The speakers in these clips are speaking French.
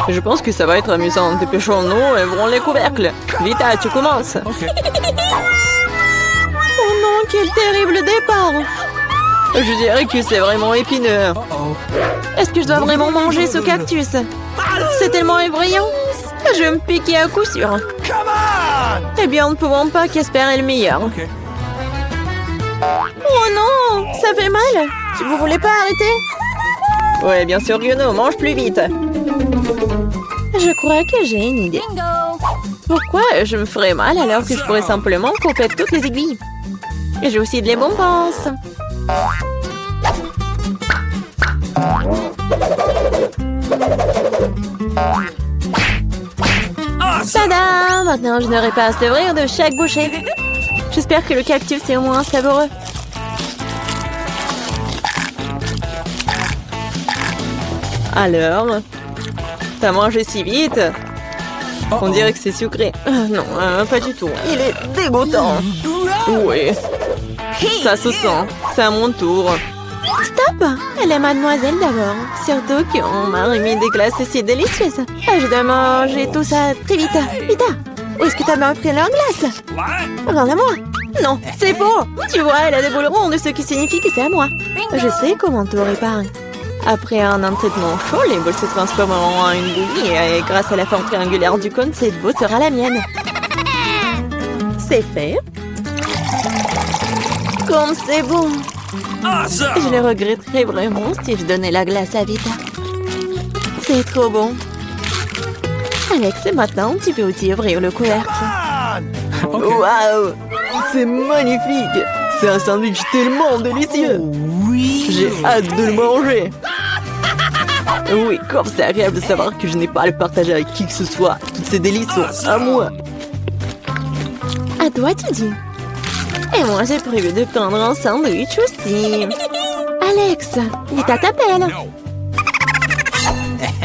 Je pense que ça va être amusant. Dépêchons-nous et ouvrons les couvercles. Vita, tu commences. Ok. Oh non, quel terrible départ. Je dirais que c'est vraiment épineux. Uh-oh. Est-ce que je dois vraiment manger ce cactus? C'est tellement effrayant. Je vais me piquer à coup sûr. Come on! Eh bien, nous ne pouvons pas qu'espérer le meilleur. Ok. Oh non, ça fait mal. Vous voulez pas arrêter? Ouais, bien sûr, Guno, mange plus vite. Je crois que j'ai une idée. Pourquoi je me ferais mal alors que je pourrais simplement couper toutes les aiguilles? Et j'ai aussi des bonbons. Tada! Maintenant, je n'aurai pas à s'ouvrir de chaque bouchée. J'espère que le cactus est au moins savoureux. Alors, t'as mangé si vite? On dirait que c'est sucré. Non, pas du tout. Il est dégoûtant. Oui. Ça se sent. C'est à mon tour. Stop! Elle est mademoiselle d'abord. Surtout qu'on m'a remis des glaces si délicieuses. Je dois manger tout ça très vite. Vita, où est-ce que t'as bien pris leur glace? Rends-la-moi. Non, c'est faux. Tu vois, elle a des boules rondes, ce qui signifie que c'est à moi. Je sais comment tout réparer. Après un traitement chaud, les boules se transformeront en une bouillie et grâce à la forme triangulaire du cône, cette boule sera la mienne. C'est fait. Comme c'est bon. Je le regretterais vraiment si je donnais la glace à Vita. C'est trop bon. Alex, maintenant, tu peux aussi ouvrir le couvercle. Waouh! C'est magnifique! C'est un sandwich tellement délicieux! Oui. J'ai hâte de le manger! Oui, comme c'est agréable de savoir que je n'ai pas à le partager avec qui que ce soit. Toutes ces délices sont à moi. À toi, tu dis. Et moi, j'ai prévu de prendre un sandwich aussi. Alex, Vita t'appelle.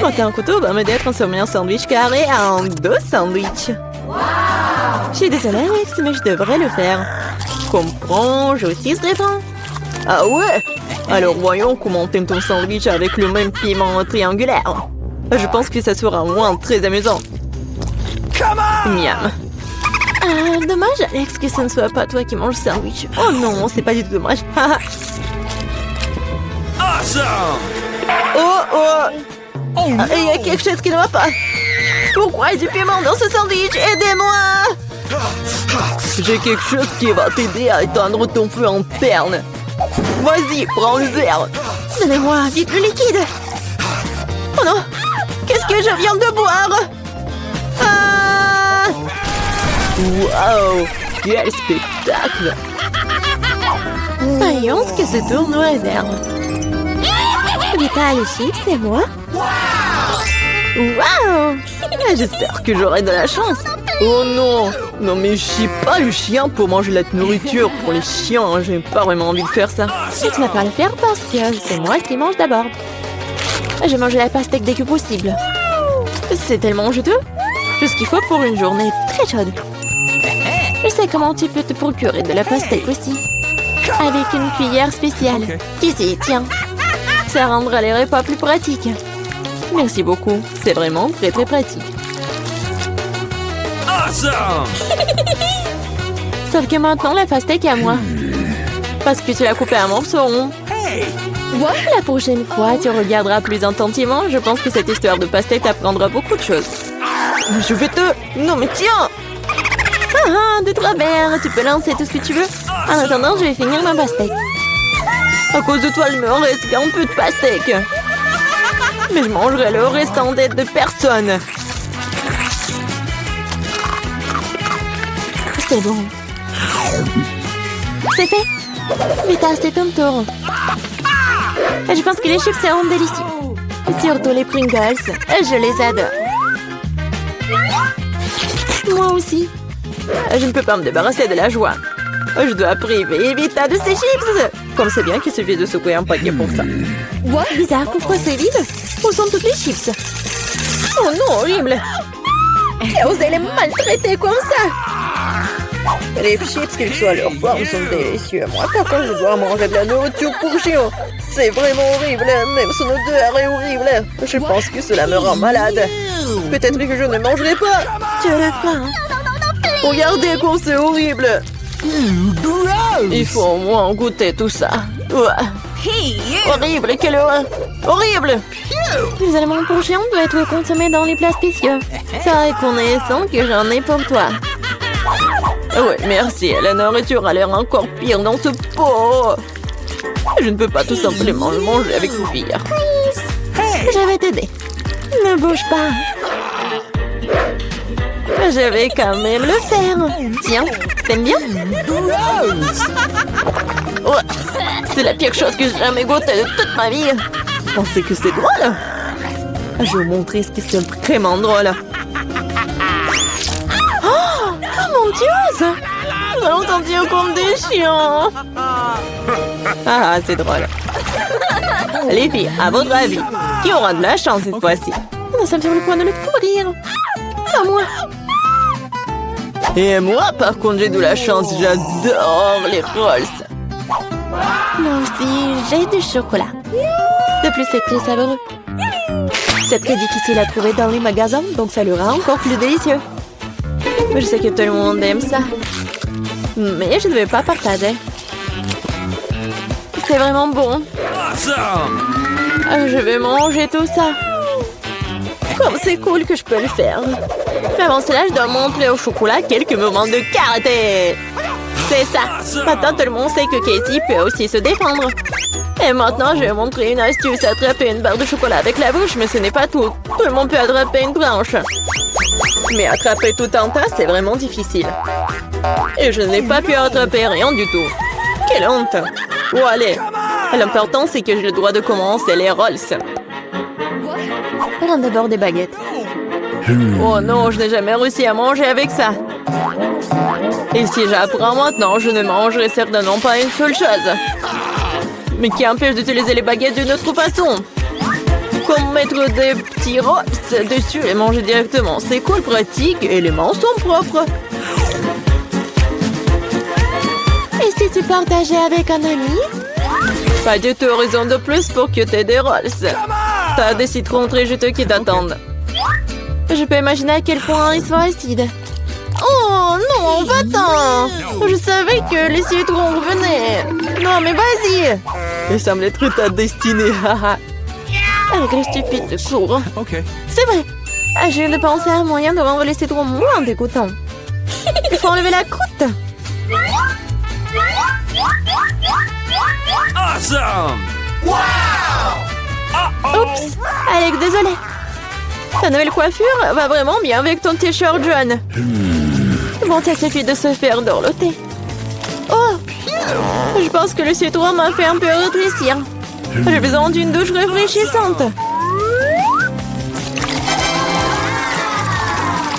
Monter un couteau va m'aider à transformer un sandwich carré en 2 sandwichs. Je suis désolée, Alex, mais je devrais le faire. Comprends, je aussi se défend. Ah ouais? Alors voyons comment t'aimes ton sandwich avec le même piment triangulaire. Je pense que ça sera au moins très amusant. Miam. Dommage, Alex, que ce ne soit pas toi qui manges le sandwich. Oh non, c'est pas du tout dommage. Oh, il y a quelque chose qui ne va pas. Pourquoi il y a du piment dans ce sandwich? Aidez-moi! J'ai quelque chose qui va t'aider à éteindre ton feu interne. Vas-y, prends le verre. Donnez-moi vite le liquide. Oh non! Qu'est-ce que je viens de boire? Ah! Waouh! Quel spectacle! Voyons ce que ce tour nous réserve. Vita, les chips, c'est moi? Waouh! J'espère que j'aurai de la chance. Oh non! Non mais je suis pas le chien pour manger la nourriture pour les chiens. J'ai pas vraiment envie de faire ça. Et tu vas pas le faire parce que c'est moi qui mange d'abord. Je mange la pastèque dès que possible. C'est tellement juteux. Tout ce qu'il faut pour une journée très chaude. Je sais comment tu peux te procurer de la pastèque aussi. Avec une cuillère spéciale. Ici, tiens. Ça rendra les repas plus pratiques. Merci beaucoup. C'est vraiment très très pratique. Sauf que maintenant, la pastèque est à moi. Parce que tu l'as coupée à morceaux ronds. La prochaine fois, tu regarderas plus attentivement. Je pense que cette histoire de pastèque t'apprendra beaucoup de choses. Je vais te... Non mais tiens! De travers, tu peux lancer tout ce que tu veux. En attendant, je vais finir ma pastèque. À cause de toi, il me reste un peu de pastèque. Mais je mangerai le restant d'aide de personne. C'est bon. C'est fait. Vita, c'est ton tour. Je pense que les chips seront délicieux. Surtout les Pringles. Je les adore. Moi aussi. Je ne peux pas me débarrasser de la joie. Je dois priver Vita de ses chips. Comme c'est bien qu'il suffit de secouer un paquet pour ça. Bizarre, pourquoi c'est vide? Où sont toutes les chips? Oh non, horrible. Et osez les maltraiter comme ça. Les chips, qu'ils soient à leur forme, sont délicieux. Moi, par contre, je dois manger de la nourriture pour chiens. C'est vraiment horrible. Même son odeur est horrible. Je pense que cela me rend malade. Peut-être que je ne mangerai pas. Tu as la faim. Regardez comme c'est horrible. Il faut au moins goûter tout ça. Horrible, quelle horreur. Horrible. Les aliments pour chiens doivent être consommés dans les plats spéciaux. Ça reconnaissant que j'en ai pour toi. Ouais, merci. La nourriture a l'air encore pire dans ce pot. Je ne peux pas tout simplement le manger avec une cuillère. Je vais t'aider. Ne bouge pas. Je vais quand même le faire. Tiens, t'aimes bien? Ouais, c'est la pire chose que j'ai jamais goûtée de toute ma vie. Pensez que c'est drôle? Je vais vous montrer ce qui est vraiment drôle. Oh mon Dieu! Nous allons sentir comme des chiens. Ah, c'est drôle. Les filles, à votre avis, qui aura de la chance cette fois-ci? Nous sommes sur le point de le courir. Pas moi. Et moi, par contre, j'ai de la chance. J'adore les rolls. Moi aussi, j'ai du chocolat. De plus, c'est très savoureux. C'est très difficile à trouver dans les magasins, donc ça le rend encore plus délicieux. Je sais que tout le monde aime ça. Mais je ne vais pas partager. C'est vraiment bon. Je vais manger tout ça. Comme c'est cool que je peux le faire. Mais avant cela, je dois montrer au chocolat quelques moments de karaté. C'est ça. Maintenant, tout le monde sait que Casey peut aussi se défendre. Et maintenant, je vais montrer une astuce. Attraper une barre de chocolat avec la bouche, mais ce n'est pas tout. Tout le monde peut attraper une branche. Mais attraper tout un tas, c'est vraiment difficile. Et je n'ai pas pu attraper rien du tout. Quelle honte. Oh, allez. L'important, c'est que j'ai le droit de commencer les rolls. Prends d'abord des baguettes. Oh non, je n'ai jamais réussi à manger avec ça. Et si j'apprends maintenant, je ne mangerai certainement pas une seule chose. Mais qui empêche d'utiliser les baguettes d'une autre façon? Comme mettre des petits rolls dessus et manger directement. C'est cool, pratique et les mains sont propres. Et si tu partageais avec un ami? Pas du tout raison de plus pour que tu aies des rolls. T'as des citrons très juteux qui t'attendent. Je peux imaginer à quel point ils sont acides. Oh non, va-t'en! Je savais que les citrons revenaient. Non, mais vas-y! Il semble être ta destinée. Avec les stupides cours. Okay. C'est vrai. Je viens de penser à un moyen de rendre les citrons moins dégoûtants. Il faut enlever la croûte. Awesome! Oups. Alex, désolé. Ta nouvelle coiffure va vraiment bien avec ton t-shirt jaune. Bon, ça suffit de se faire dorloter. Oh! Je pense que le citron m'a fait un peu rétrécir. J'ai besoin d'une douche rafraîchissante.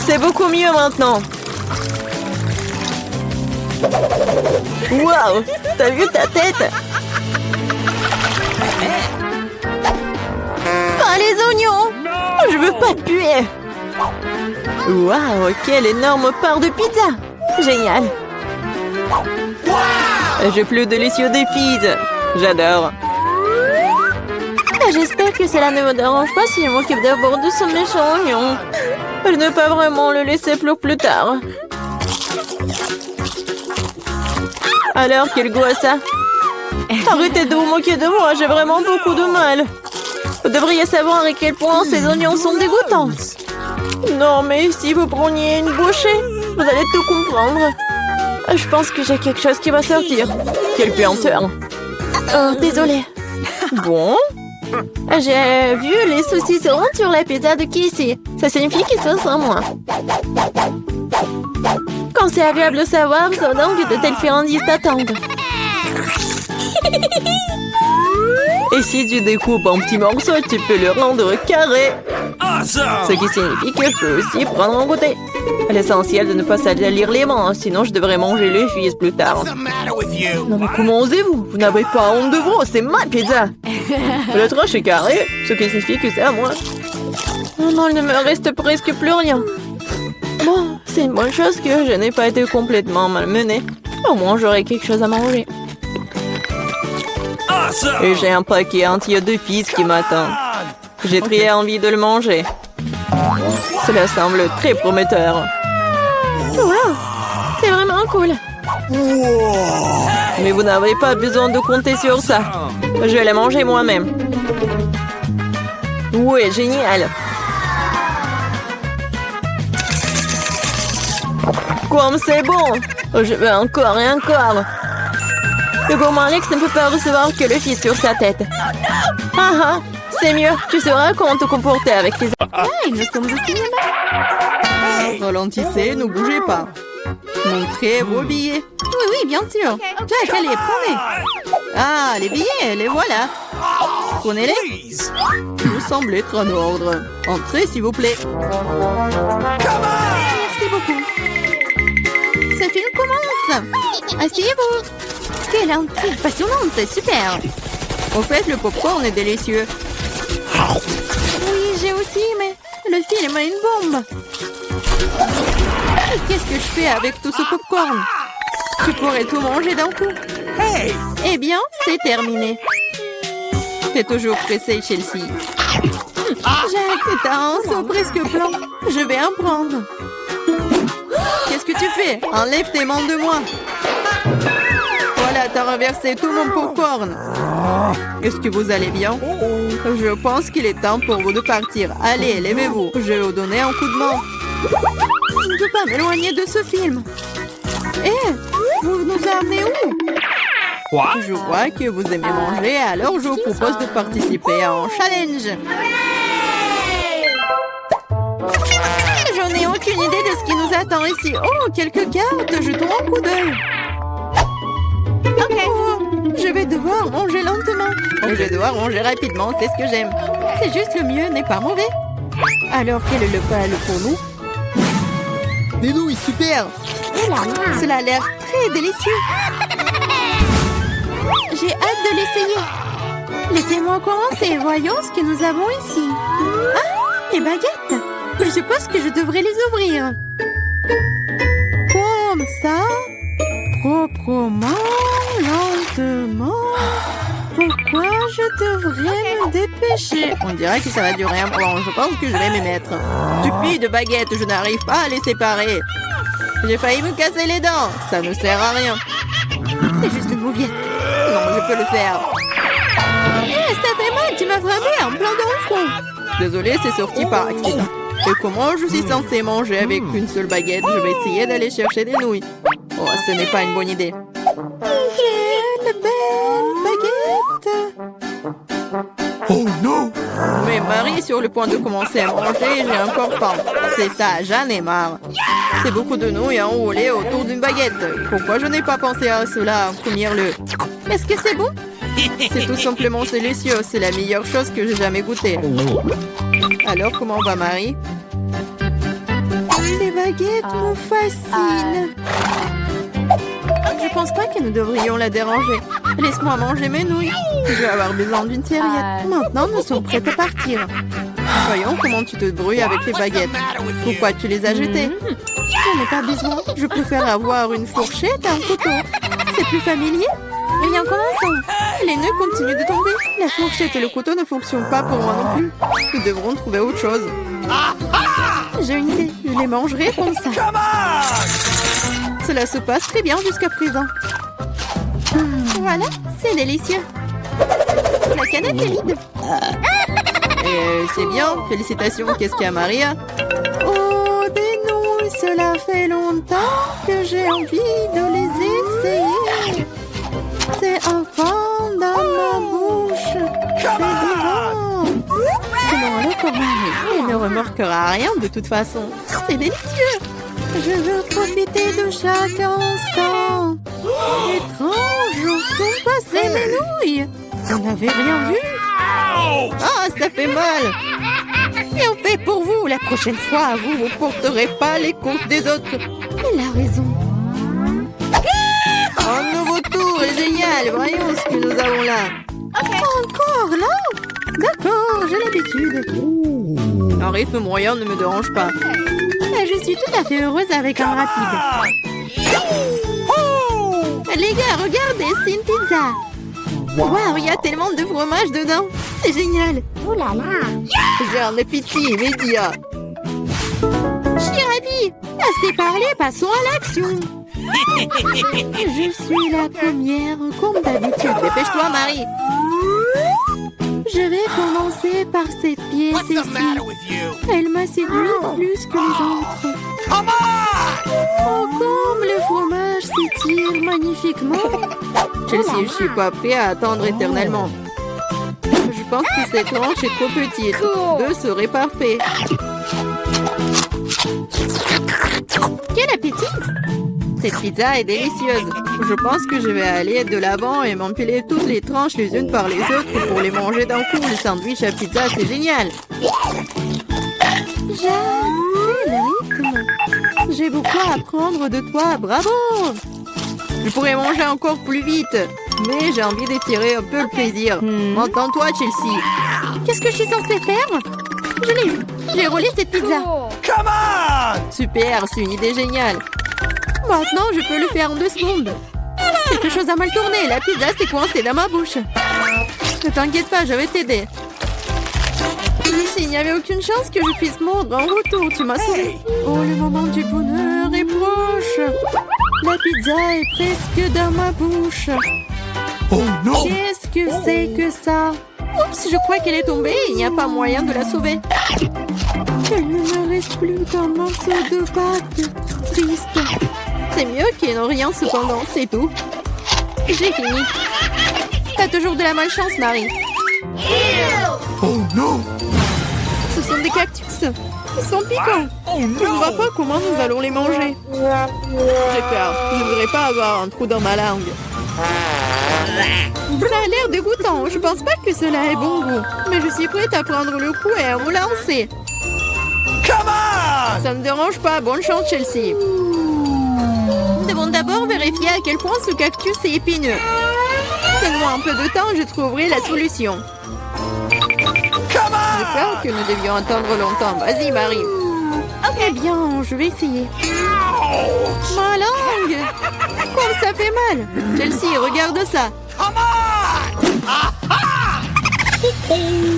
C'est beaucoup mieux maintenant. Waouh! T'as vu ta tête? Pas les oignons! Je veux pas puer. Waouh! Quelle énorme part de pizza! Génial! J'ai plus délicieux des pizzas. J'adore. J'espère que cela ne me dérange pas si je m'occupe d'abord de ce méchant oignon. Je ne peux pas vraiment le laisser pour plus tard. Alors, quel goût a ça? Arrêtez de vous moquer de moi, j'ai vraiment beaucoup de mal. Vous devriez savoir à quel point ces oignons sont dégoûtants. Non, mais si vous preniez une bouchée, vous allez tout comprendre. Je pense que j'ai quelque chose qui va sortir. Quelle puanteur. Oh, désolée. Bon. J'ai vu les saucissons sur la pizza de Casey. Ça signifie qu'ils sont sans moi. Quand c'est agréable de savoir, c'est donc de telles friandises t'attendent. Et si tu découpes en petits morceaux, tu peux le rendre carré. Ce qui signifie que je peux aussi prendre un goûter. L'essentiel de ne pas salir les mains, sinon je devrais manger les fils plus tard. Non mais comment osez-vous? Vous n'avez pas honte de vous, c'est ma pizza. Le tranche est carré, ce qui signifie que c'est à moi. Oh non, il ne me reste presque plus rien. Bon, c'est une bonne chose que je n'ai pas été complètement malmenée. Au moins, j'aurai quelque chose à manger. Et j'ai un paquet entier de fils qui m'attend. J'ai très envie de le manger. Cela semble très prometteur. Wow! C'est vraiment cool. Mais vous n'avez pas besoin de compter sur ça. Je vais les manger moi-même. Ouais, génial. Comme c'est bon. Je veux encore et encore. Le gourmand Alex ne peut pas recevoir que le fils sur sa tête. Ah ah, c'est mieux. Tu sauras comment te comporter avec les... Hey, nous sommes au cinéma. Ralentissez, ne bougez pas. Montrez vos billets. Oui, bien sûr. Jack, allez, prenez. Ah, les billets, les voilà. Prenez-les. Vous semblez être en ordre. Entrez, s'il vous plaît. Merci beaucoup. Ce film commence. Asseyez-vous. Quelle intrigue passionnante, super. Au fait, le popcorn est délicieux. Oui, j'ai aussi, mais le film est une bombe. Qu'est-ce que je fais avec tout ce popcorn? Tu pourrais tout manger d'un coup. Hey! Eh bien, c'est terminé. T'es toujours pressée, Chelsea. Jack, t'as un seau presque blanc. Je vais en prendre. Qu'est-ce que tu fais? Enlève tes mains de moi. Voilà, t'as renversé tout mon popcorn. Est-ce que vous allez bien? Je pense qu'il est temps pour vous de partir. Allez, levez-vous. Je vais vous donner un coup de main. Je ne peux pas m'éloigner de ce film. Eh, vous nous amenez où? Je vois que vous aimez manger, alors je vous propose de participer à un challenge. Je n'ai aucune idée de ce qui nous attend ici. Oh, quelques cartes, jetons un coup d'œil. Oh, je vais devoir manger lentement. Je vais devoir manger rapidement, c'est ce que j'aime. C'est juste le mieux, n'est pas mauvais. Alors, quel est le plat pour nous? Des nouilles, super! Cela a l'air très délicieux. J'ai hâte de l'essayer. Laissez-moi commencer. Voyons ce que nous avons ici. Ah, les baguettes. Je suppose que je devrais les ouvrir. Comme ça. Proprement, lentement. Pourquoi je devrais me dépêcher? On dirait que ça va durer un moment. Je pense que je vais m'y mettre. Stupide baguette, je n'arrive pas à les séparer. J'ai failli me casser les dents. Ça ne sert à rien. C'est juste une mouillette. Non, je peux le faire. Ça fait mal, tu m'as frappé en plein dans le front. Désolée, c'est sorti par accident. Et comment je suis censée manger avec une seule baguette? Je vais essayer d'aller chercher des nouilles. Oh, ce n'est pas une bonne idée. Quelle belle baguette. Oh non! Mais Marie est sur le point de commencer à manger et j'ai encore faim. C'est ça, j'en ai marre. C'est beaucoup de nouilles enroulées autour d'une baguette. Pourquoi je n'ai pas pensé à cela en premier lieu? Est-ce que c'est bon? C'est tout simplement délicieux. C'est la meilleure chose que j'ai jamais goûtée. Alors, comment va Marie? Ces baguettes me fascinent. Je pense pas que nous devrions la déranger. Laisse-moi manger mes nouilles. Je vais avoir besoin d'une serviette. Maintenant, nous sommes prêts à partir. Voyons comment tu te débrouilles avec les baguettes. Pourquoi tu les as jetées? Je n'ai pas besoin. Je préfère avoir une fourchette et un couteau. C'est plus familier. Rien commençons. Les nœuds continuent de tomber. La fourchette et le couteau ne fonctionnent pas pour moi non plus. Nous devrons trouver autre chose. J'ai une idée. Je les mangerai comme ça. Come on! Cela se passe très bien jusqu'à présent. Voilà, c'est délicieux. La canette est vide. C'est bien. Félicitations. Qu'est-ce qu'il y a, Maria? Oh, des nouilles. Cela fait longtemps que j'ai envie de les essayer. C'est un fond dans ma bouche. C'est divin. Comment alors pour Marie? Elle ne remarquera rien de toute façon. C'est délicieux. Je veux profiter de chaque instant. Étrange, où sont passées mes nouilles? Vous n'avez rien vu? Ah, ça fait mal. Bien fait pour vous. La prochaine fois, Vous ne porterez pas les courses des autres. Elle a raison. Un nouveau tour est génial. Voyons ce que nous avons là. Encore là? D'accord, j'ai l'habitude. Un rythme moyen ne me dérange pas. Je suis tout à fait heureuse avec un rapide. Les gars, regardez, c'est une pizza. Waouh, il y a tellement de fromage dedans. C'est génial. Oh là là. J'ai un appétit immédiat. Je suis ravie. Assez parlé, passons à l'action. Je suis la première, comme d'habitude. Dépêche-toi, Marie. Je vais commencer par cette pièce What's the ici. matter with you? Elle m'a séduit plus que les autres. Come on! Oh, comme le fromage s'étire magnifiquement. Chelsea, je suis pas prêt à attendre éternellement. Je pense que cette tranche est trop petite. 2 serait parfait. Quel appétit! Cette pizza est délicieuse. Je pense que je vais aller de l'avant et m'empiler toutes les tranches les unes par les autres pour les manger d'un coup. Le sandwich à pizza, c'est génial. J'aime le rythme. J'ai beaucoup à apprendre de toi. Bravo! Je pourrais manger encore plus vite, mais j'ai envie d'étirer un peu le plaisir. Entends-toi, Chelsea. Qu'est-ce que je suis censée faire? Je l'ai eu. J'ai roulé cette pizza. Come on! Super, c'est une idée géniale. Maintenant, je peux le faire en 2 secondes. Quelque chose a mal tourné. La pizza s'est coincée dans ma bouche. Ne t'inquiète pas, je vais t'aider. Il n'y avait aucune chance que je puisse mordre en retour. Tu m'as sauvé. Oh, le moment du bonheur est proche. La pizza est presque dans ma bouche. Oh non! Qu'est-ce que c'est que ça? Oups, je crois qu'elle est tombée. Il n'y a pas moyen de la sauver. Il ne me reste plus qu'un morceau de pâte. Triste. C'est mieux qu'il n'en rien cependant, c'est tout. J'ai fini. T'as toujours de la malchance, Marie. Oh non! Ce sont des cactus. Ils sont piquants. Oh Je ne vois pas comment nous allons les manger. J'ai peur. Je ne voudrais pas avoir un trou dans ma langue. Ça a l'air dégoûtant. Je pense pas que cela ait bon goût. Mais je suis prête à prendre le coup et à me lancer. Come on! Ça ne dérange pas. Bonne chance, Chelsea. Nous devons d'abord vérifier à quel point ce cactus est épineux. Donne-moi un peu de temps, je trouverai la solution. Come J'ai on! peur que nous devions attendre longtemps. Vas-y, Marie. Eh bien, je vais essayer. Ma langue! Comme ça fait mal! Chelsea, regarde ça! Come on!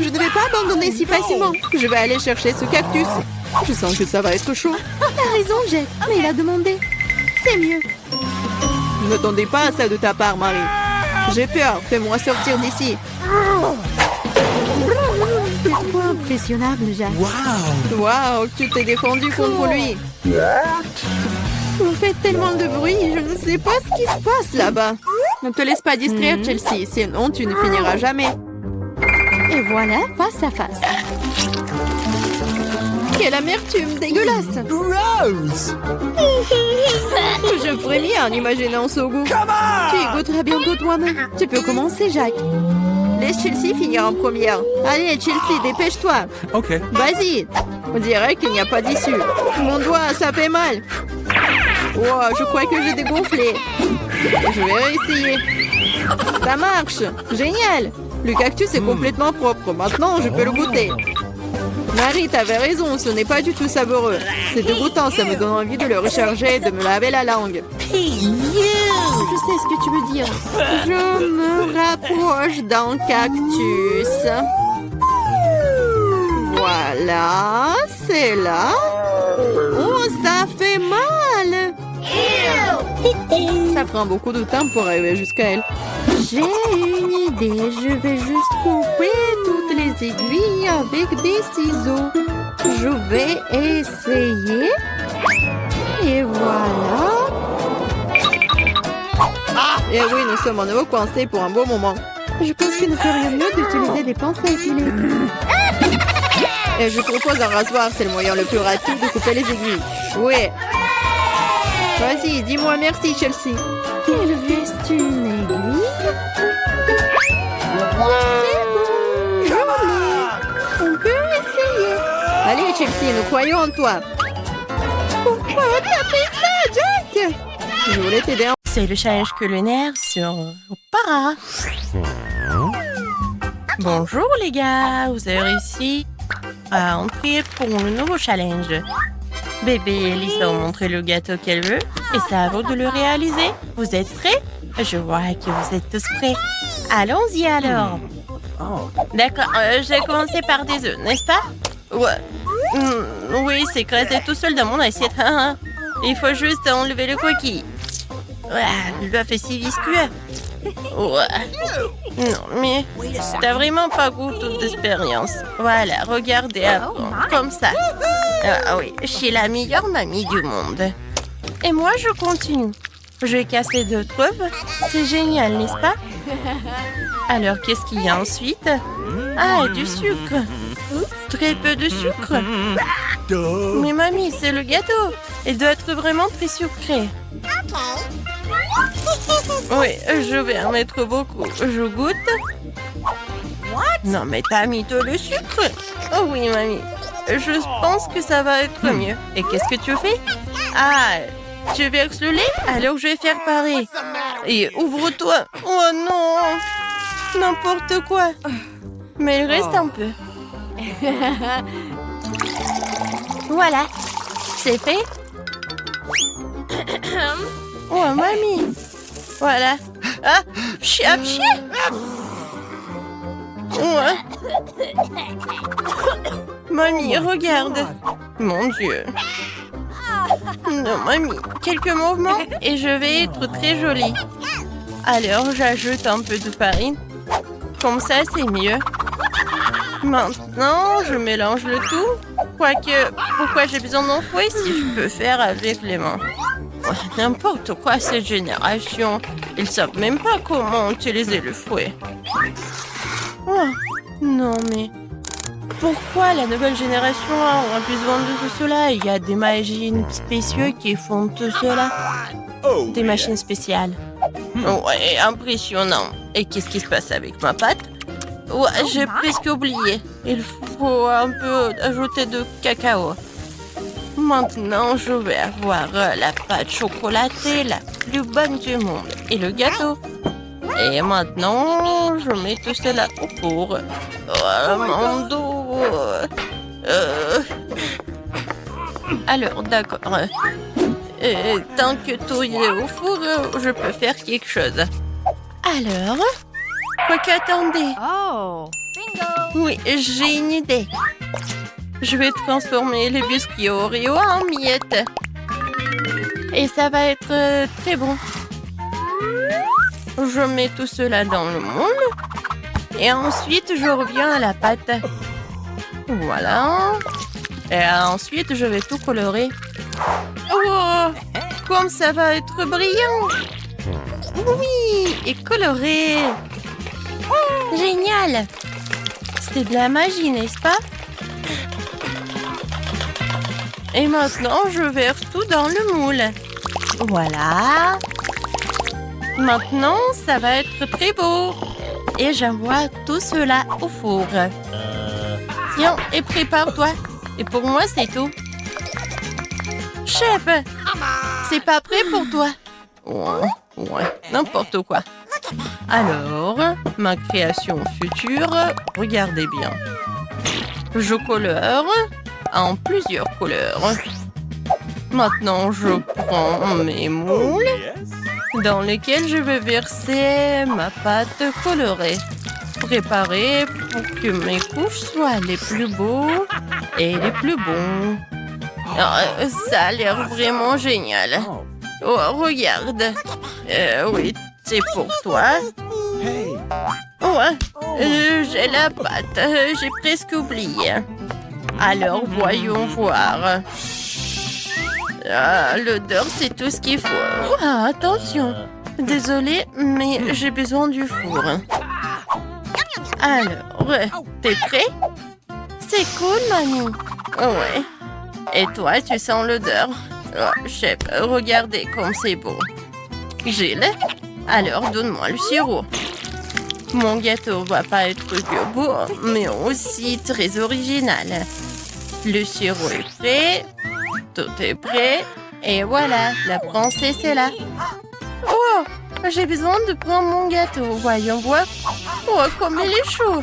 Je ne vais pas abandonner si facilement. Je vais aller chercher ce cactus. Je sens que ça va être chaud. T'as raison, Jack. Mais il a demandé. C'est mieux. Je n'attendais pas à ça de ta part, Marie. J'ai peur. Fais-moi sortir d'ici. C'est trop impressionnable, Jack. Wow! Waouh, tu t'es défendu contre lui. Vous faites tellement de bruit, je ne sais pas ce qui se passe là-bas. Ne te laisse pas distraire, Chelsea, sinon tu ne finiras jamais. Et voilà, face à face. Quelle amertume dégueulasse. Gross! Je frémis en imaginant ce goût. Come Tu y on! goûteras bientôt toi-même. Tu peux commencer, Jack. Laisse Chelsea finir en première. Allez, Chelsea, dépêche-toi. Okay. Vas-y. On dirait qu'il n'y a pas d'issue. Mon doigt, ça fait mal. Wow, je crois que j'ai dégonflé. Je vais réessayer. Ça marche. Génial. Le cactus est complètement propre. Maintenant, je peux le goûter. Marie, t'avais raison. Ce n'est pas du tout savoureux. C'est dégoûtant. Ça me donne envie de le recharger et de me laver la langue. Je sais ce que tu veux dire. Je me rapproche d'un cactus. Voilà, c'est là. Oh, ça fait mal. Ça prend beaucoup de temps pour arriver jusqu'à elle. J'ai une idée. Je vais juste couper toutes les aiguilles avec des ciseaux. Je vais essayer. Et voilà. Et oui, nous sommes à nouveau coincés pour un beau moment. Je pense qu'il ne ferait mieux d'utiliser des pinces à épiler. Et je propose un rasoir, c'est le moyen le plus rapide de couper les aiguilles. Oui. Vas-y, dis-moi merci, Chelsea. Il reste une aiguille. C'est bon, je l'ai. On peut essayer. Allez, Chelsea, nous croyons en toi. Pourquoi t'as fait ça, Jack? Je voulais t'aider. C'est le challenge culinaire sur Para. Bonjour les gars, vous avez réussi à entrer pour le nouveau challenge. Bébé Elise va vous montrer le gâteau qu'elle veut et c'est à vous de le réaliser. Vous êtes prêts? Je vois que vous êtes tous prêts. Allons-y alors. D'accord, j'ai commencé par des œufs, n'est-ce pas? Ouais. Oui, c'est écrasé tout seul dans mon assiette. Il faut juste enlever le coquille. L'œuf est si visqueux. Non, mais t'as vraiment pas goût d'expérience. Voilà, regardez avant, comme ça. Ah oui, je suis la meilleure mamie du monde. Et moi, je continue. Je vais casser 2 œufs. C'est génial, n'est-ce pas? Alors, qu'est-ce qu'il y a ensuite? Ah, du sucre. Très peu de sucre. Mais mamie, c'est le gâteau. Il doit être vraiment très sucré. Oui, je vais en mettre beaucoup. Je goûte. Non, mais t'as mis tout le sucre. Oh oui, mamie. Je pense que ça va être mieux. Et qu'est-ce que tu fais? Ah, tu verses le lait? Alors je vais faire pareil. Et ouvre-toi. Oh non! N'importe quoi. Mais il reste un peu. Voilà. C'est fait. Oh, mamie. Voilà. Ah, pchi, pchi. Ouais. Mamie, regarde. Mon Dieu. Non, mamie. Quelques mouvements et je vais être très jolie. Alors, j'ajoute un peu de farine. Comme ça, c'est mieux. Maintenant, je mélange le tout. Quoique, pourquoi j'ai besoin d'un fouet si je peux faire avec les mains? N'importe quoi, cette génération. Ils savent même pas comment utiliser le fouet. Oh, non, mais... Pourquoi la nouvelle génération a besoin de tout cela? Il y a des machines spéciales qui font tout cela. Des machines spéciales. Ouais, impressionnant. Et qu'est-ce qui se passe avec ma pâte? Ouais, j'ai presque oublié. Il faut un peu ajouter de cacao. Maintenant, je vais avoir la pâte chocolatée la plus bonne du monde. Et le gâteau. Et maintenant, je mets tout cela au four. Oh, mon dos. Alors, d'accord. Tant que tout est au four, je peux faire quelque chose. Alors, quoi qu'attendez. Oh, bingo! Oui, j'ai une idée. Je vais transformer les biscuits Oreo en miettes. Et ça va être très bon. Je mets tout cela dans le moule. Et ensuite, je reviens à la pâte. Voilà. Et ensuite, je vais tout colorer. Oh, comme ça va être brillant. Oui, et coloré. Génial. C'est de la magie, n'est-ce pas? Et maintenant, je verse tout dans le moule. Voilà. Maintenant, ça va être très beau. Et j'envoie tout cela au four. Tiens, et prépare-toi. Et pour moi, c'est tout. Chef, c'est pas prêt pour toi. Ouais, n'importe quoi. Alors, ma création future, regardez bien. Je colore en plusieurs couleurs. Maintenant, je prends mes moules dans lesquels je vais verser ma pâte colorée. Préparée pour que mes couches soient les plus beaux et les plus bons. Ça a l'air vraiment génial. Oh, regarde. Oui, c'est pour toi. Ouais, j'ai la pâte. J'ai presque oublié. Alors, voyons voir. L'odeur, c'est tout ce qu'il faut. Attention. Désolée, mais j'ai besoin du four. Alors, t'es prêt? C'est cool, mamie. Ouais. Et toi, tu sens l'odeur? Oh, chef, regardez comme c'est beau. Gilles, alors donne-moi le sirop. Mon gâteau va pas être que beau, mais aussi très original. Le sirop est prêt, tout est prêt, et voilà, la princesse est là. Oh, j'ai besoin de prendre mon gâteau, voyons voir. Oh, comme il est chaud.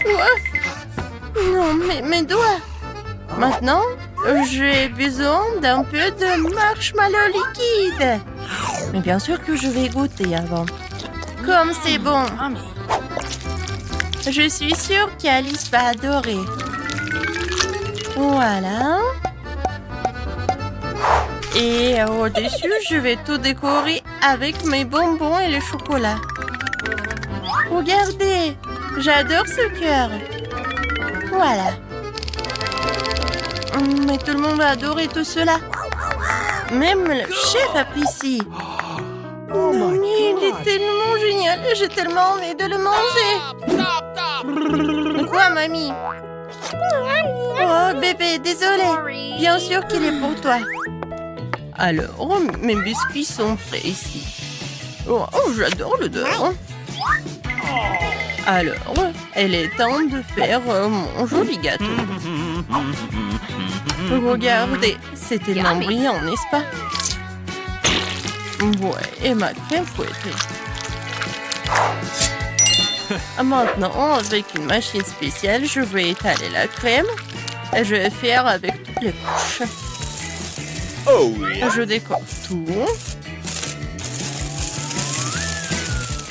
Oh. Non, mes doigts. Maintenant, J'ai besoin d'un peu de marshmallow liquide. Mais bien sûr que je vais goûter avant. Comme c'est bon. Je suis sûre qu'Alice va adorer. Voilà. Et au-dessus, je vais tout décorer avec mes bonbons et le chocolat. Regardez, j'adore ce cœur. Voilà. Mais tout le monde va adorer tout cela. Même le chef apprécie. Oh my Mais il est God. tellement génial. J'ai tellement envie de le manger. Quoi, mamie? Oh, bébé, désolé. Bien sûr qu'il est pour toi. Alors, mes biscuits sont prêts ici. Oh, j'adore l'odeur. Alors, il est temps de faire mon joli gâteau. Regardez, c'est tellement brillant, n'est-ce pas? Ouais, et ma crème fouettée. Maintenant, avec une machine spéciale, je vais étaler la crème. Et je vais faire avec toutes les couches. Oh yeah. Je décore tout.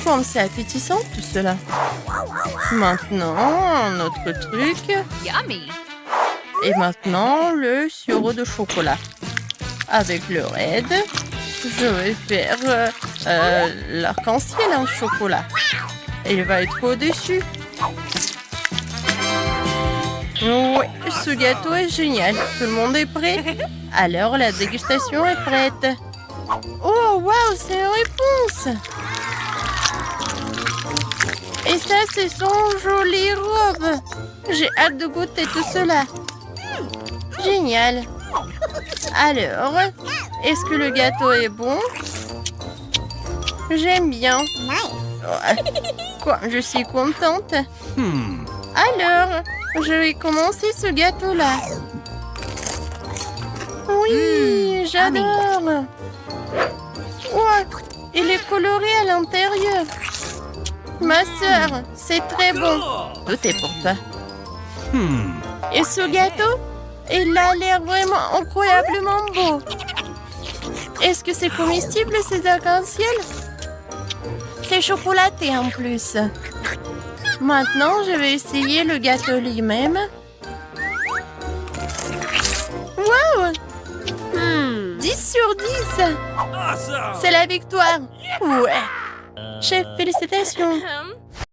Comme c'est appétissant tout cela. Maintenant, un autre truc. Et maintenant, le sirop de chocolat. Avec le raid, je vais faire l'arc-en-ciel en chocolat. Il va être au-dessus. Oui, ce gâteau est génial. Tout le monde est prêt? Alors, la dégustation est prête. Oh, waouh, c'est une réponse! Et ça, c'est son jolie robe. J'ai hâte de goûter tout cela. Génial. Alors, est-ce que le gâteau est bon? J'aime bien. Quoi, je suis contente. Alors, je vais commencer ce gâteau-là. Oui, j'adore. Ouah, il est coloré à l'intérieur. Ma sœur, c'est très bon. Tout est pour toi. Et ce gâteau, il a l'air vraiment incroyablement beau. Est-ce que c'est comestible, ces arcs-en-ciel? C'est chocolaté en plus. Maintenant, je vais essayer le gâteau lui-même. Wow! 10 sur 10. C'est la victoire. Ouais. Chef, félicitations.